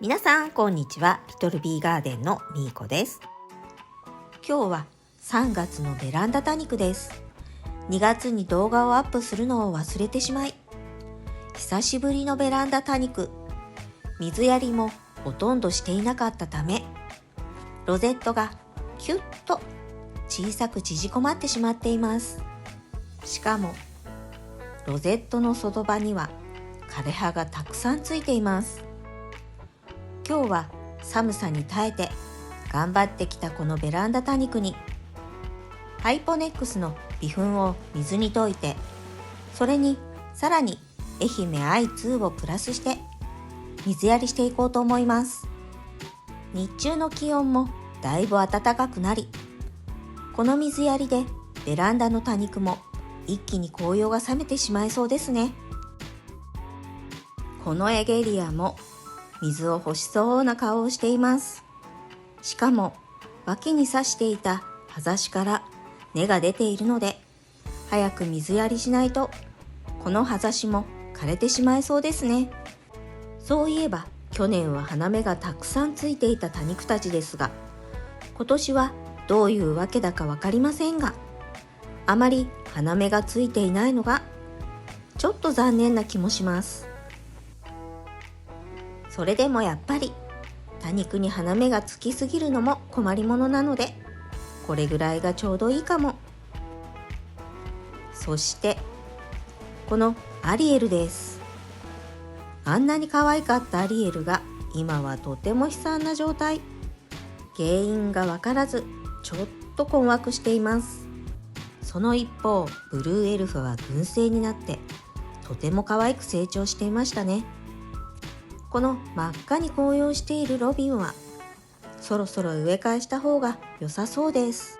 皆さんこんにちは。リトルビーガーデンのみーこです。今日は3月のベランダ多肉です。2月に動画をアップするのを忘れてしまい、久しぶりのベランダ多肉、水やりもほとんどしていなかったため、ロゼットがキュッと小さく縮こまってしまっています。しかもロゼットの外葉には枯葉がたくさんついています。今日は寒さに耐えて頑張ってきたこのベランダ多肉にハイポネックスの微粉を水に溶いて、それにさらに愛媛アイ2をプラスして水やりしていこうと思います。日中の気温もだいぶ暖かくなり、この水やりでベランダの多肉も一気に紅葉が冷めてしまいそうですね。このエゲリアも水を欲しそうな顔をしています。しかも脇に刺していた葉ざしから根が出ているので、早く水やりしないとこの葉ざしも枯れてしまいそうですね。そういえば去年は花芽がたくさんついていた多肉たちですが、今年はどういうわけだかわかりませんが、あまり花芽がついていないのがちょっと残念な気もします。それでもやっぱり多肉に花芽がつきすぎるのも困りものなので、これぐらいがちょうどいいかも。そしてこのアリエルです。あんなに可愛かったアリエルが今はとても悲惨な状態。原因がわからずちょっと困惑しています。その一方、ブルーエルフは群生になってとても可愛く成長していましたね。この真っ赤に紅葉しているロビンはそろそろ植え替えした方が良さそうです。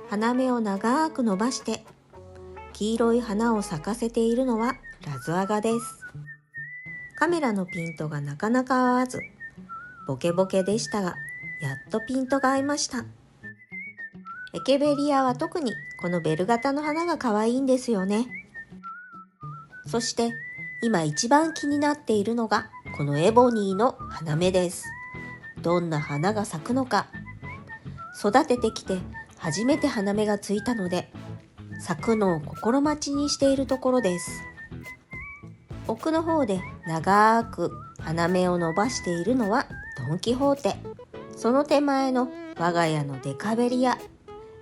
花芽を長く伸ばして黄色い花を咲かせているのはラズアガです。カメラのピントがなかなか合わずボケボケでしたが、やっとピントが合いました。エケベリアは特にこのベル型の花が可愛いんですよね。そして今一番気になっているのがこのエボニーの花芽です。どんな花が咲くのか。育ててきて初めて花芽がついたので、咲くのを心待ちにしているところです。奥の方で長く花芽を伸ばしているのはドンキホーテ。その手前の我が家のデカベリア、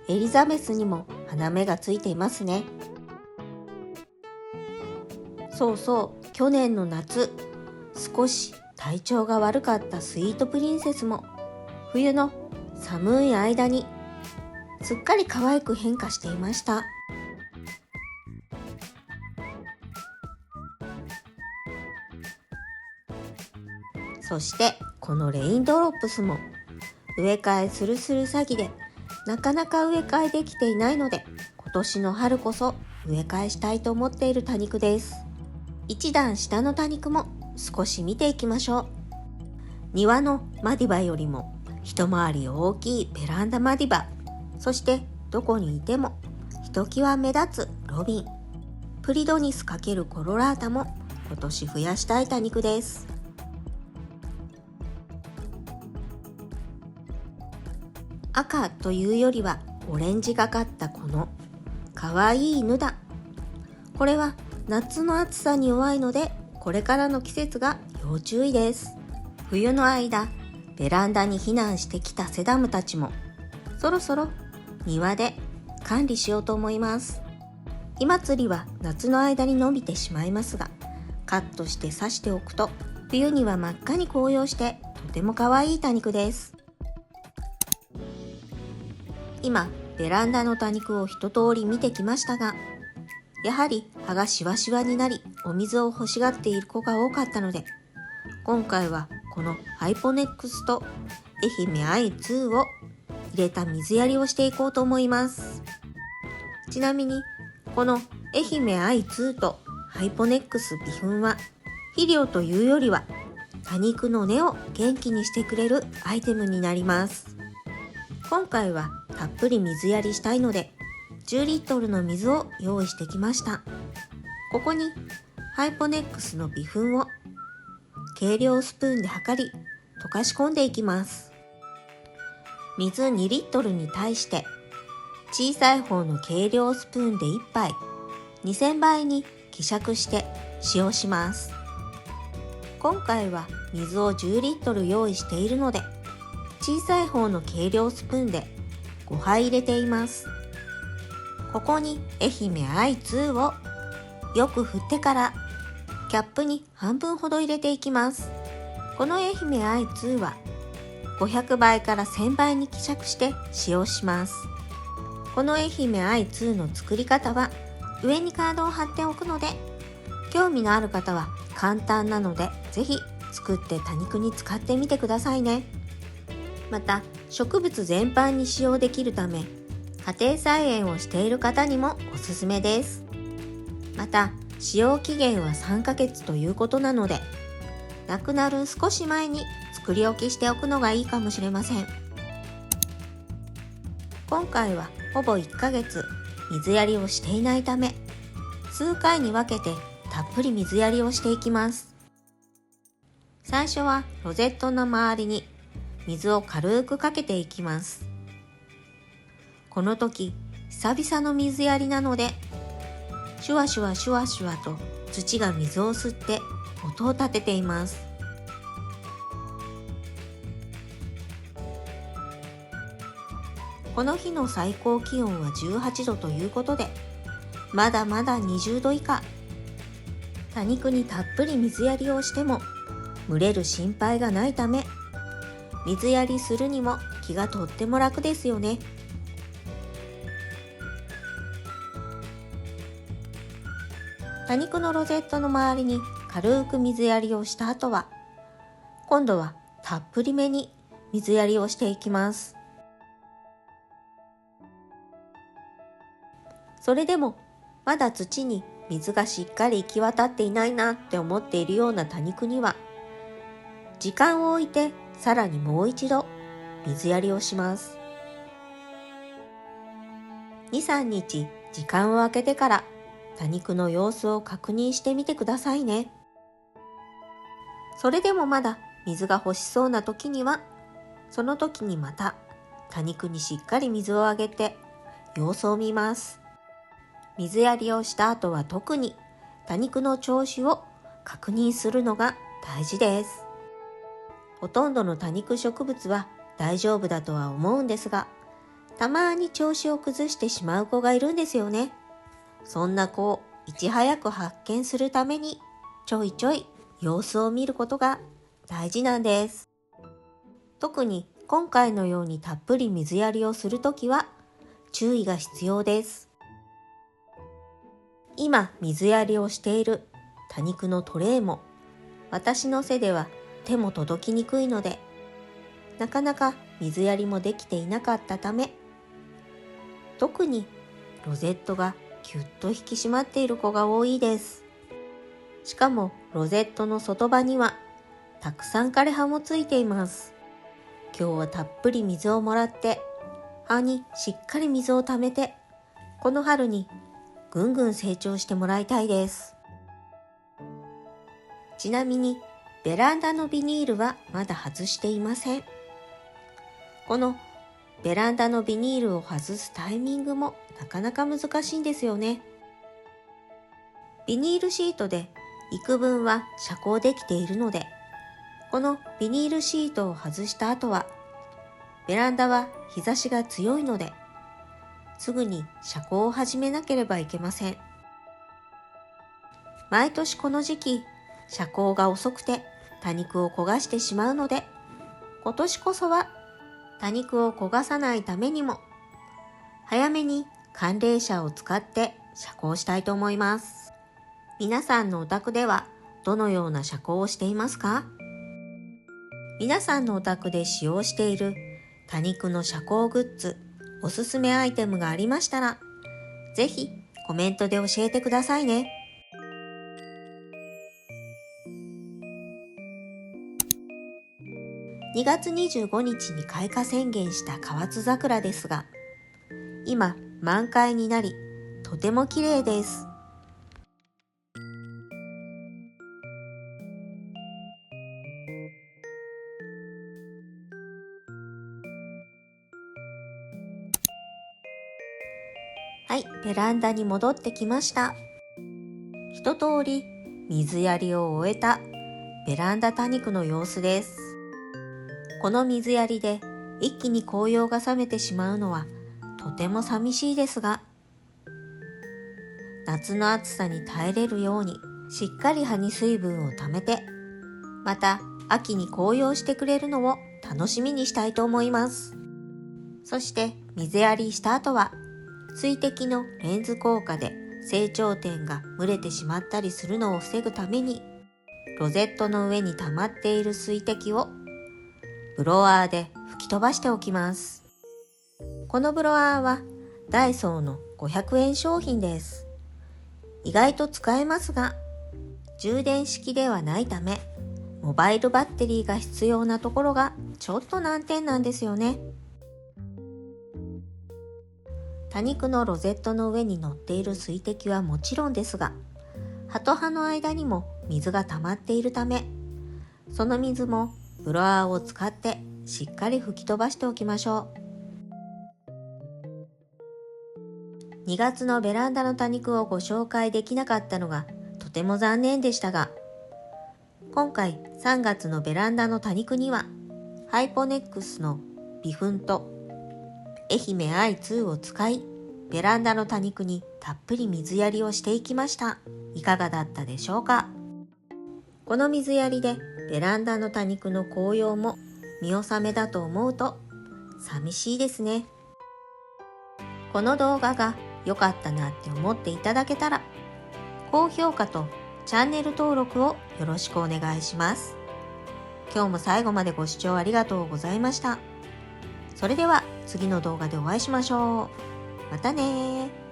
エリザベスにも花芽がついていますね。そうそう、去年の夏、少し体調が悪かったスイートプリンセスも冬の寒い間にすっかり可愛く変化していました。そしてこのレインドロップスも植え替えする詐欺でなかなか植え替えできていないので、今年の春こそ植え替えしたいと思っている多肉です。一段下の多肉も少し見ていきましょう。庭のマディバよりも一回り大きいベランダマディバ、そしてどこにいてもひときわ目立つロビン、プリドニス×コロラータも今年増やしたい多肉です。赤というよりはオレンジがかったこのかわいいヌダ。これは夏の暑さに弱いので、これからの季節が要注意です。冬の間ベランダに避難してきたセダムたちもそろそろ庭で管理しようと思います。今釣りは夏の間に伸びてしまいますが、カットして刺しておくと冬には真っ赤に紅葉してとても可愛い多肉です。今ベランダの多肉を一通り見てきましたが、やはり葉がしわしわになりお水を欲しがっている子が多かったので、今回はこのハイポネックスと愛媛アイ2を入れた水やりをしていこうと思います。ちなみにこの愛媛アイ2とハイポネックス微粉は肥料というよりは多肉の根を元気にしてくれるアイテムになります。今回はたっぷり水やりしたいので10リットルの水を用意してきました。ここにハイポネックスの微粉を計量スプーンで測り溶かし込んでいきます。水2リットルに対して小さい方の計量スプーンで1杯2000倍に希釈して使用します。今回は水を10リットル用意しているので小さい方の計量スプーンで5杯入れています。ここに愛媛愛2をよく振ってからキャップに半分ほど入れていきます。この愛媛愛2は500倍から1000倍に希釈して使用します。この愛媛愛2の作り方は上にカードを貼っておくので興味のある方は簡単なのでぜひ作って多肉に使ってみてくださいね。また植物全般に使用できるため家庭菜園をしている方にもおすすめです。また使用期限は3ヶ月ということなのでなくなる少し前に作り置きしておくのがいいかもしれません。今回はほぼ1ヶ月水やりをしていないため数回に分けてたっぷり水やりをしていきます。最初はロゼットの周りに水を軽くかけていきます。この時久々の水やりなのでシュワシュワシュワシュワと土が水を吸って音を立てています。この日の最高気温は18度ということでまだまだ20度以下。多肉にたっぷり水やりをしても蒸れる心配がないため水やりするにも気がとっても楽ですよね。多肉のロゼットの周りに軽く水やりをした後は今度はたっぷりめに水やりをしていきます。それでもまだ土に水がしっかり行き渡っていないなって思っているような多肉には時間を置いてさらにもう一度水やりをします。2、3日時間を空けてから多肉の様子を確認してみてくださいね。それでもまだ水が欲しそうな時にはその時にまた多肉にしっかり水をあげて様子を見ます。水やりをした後は特に多肉の調子を確認するのが大事です。ほとんどの多肉植物は大丈夫だとは思うんですが、たまに調子を崩してしまう子がいるんですよね。そんな子をいち早く発見するためにちょいちょい様子を見ることが大事なんです。特に今回のようにたっぷり水やりをするときは注意が必要です。今水やりをしている多肉のトレイも私の背では手も届きにくいのでなかなか水やりもできていなかったため特にロゼットがぎゅっと引き締まっている子が多いです。しかもロゼットの外葉にはたくさん枯れ葉もついています。今日はたっぷり水をもらって葉にしっかり水をためてこの春にぐんぐん成長してもらいたいです。ちなみにベランダのビニールはまだ外していません。このベランダのビニールを外すタイミングもなかなか難しいんですよね。ビニールシートで幾分は遮光できているので、このビニールシートを外した後は、ベランダは日差しが強いので、すぐに遮光を始めなければいけません。毎年この時期、遮光が遅くて多肉を焦がしてしまうので、今年こそは多肉を焦がさないためにも、早めに寒冷車を使って遮光したいと思います。皆さんのお宅ではどのような遮光をしていますか？皆さんのお宅で使用している多肉の遮光グッズ、おすすめアイテムがありましたら、ぜひコメントで教えてくださいね。2月25日に開花宣言した河津桜ですが、今満開になり、とても綺麗です。はい、ベランダに戻ってきました。一通り水やりを終えたベランダ多肉の様子です。この水やりで一気に紅葉が冷めてしまうのはとても寂しいですが、夏の暑さに耐えれるようにしっかり葉に水分をためて、また秋に紅葉してくれるのを楽しみにしたいと思います。そして水やりした後は水滴のレンズ効果で成長点が蒸れてしまったりするのを防ぐために、ロゼットの上に溜まっている水滴をブロワーで吹き飛ばしておきます。このブロワーはダイソーの500円商品です。意外と使えますが、充電式ではないため、モバイルバッテリーが必要なところがちょっと難点なんですよね。多肉のロゼットの上に乗っている水滴はもちろんですが、葉と葉の間にも水が溜まっているため、その水もブロワーを使ってしっかり吹き飛ばしておきましょう。2月のベランダの多肉をご紹介できなかったのがとても残念でしたが、今回3月のベランダの多肉にはハイポネックスの微粉と愛媛愛2を使い、ベランダの多肉にたっぷり水やりをしていきました。いかがだったでしょうか。この水やりでベランダの多肉の紅葉も見納めだと思うと寂しいですね。この動画が良かったなって思っていただけたら、高評価とチャンネル登録をよろしくお願いします。今日も最後までご視聴ありがとうございました。それでは次の動画でお会いしましょう。またねー。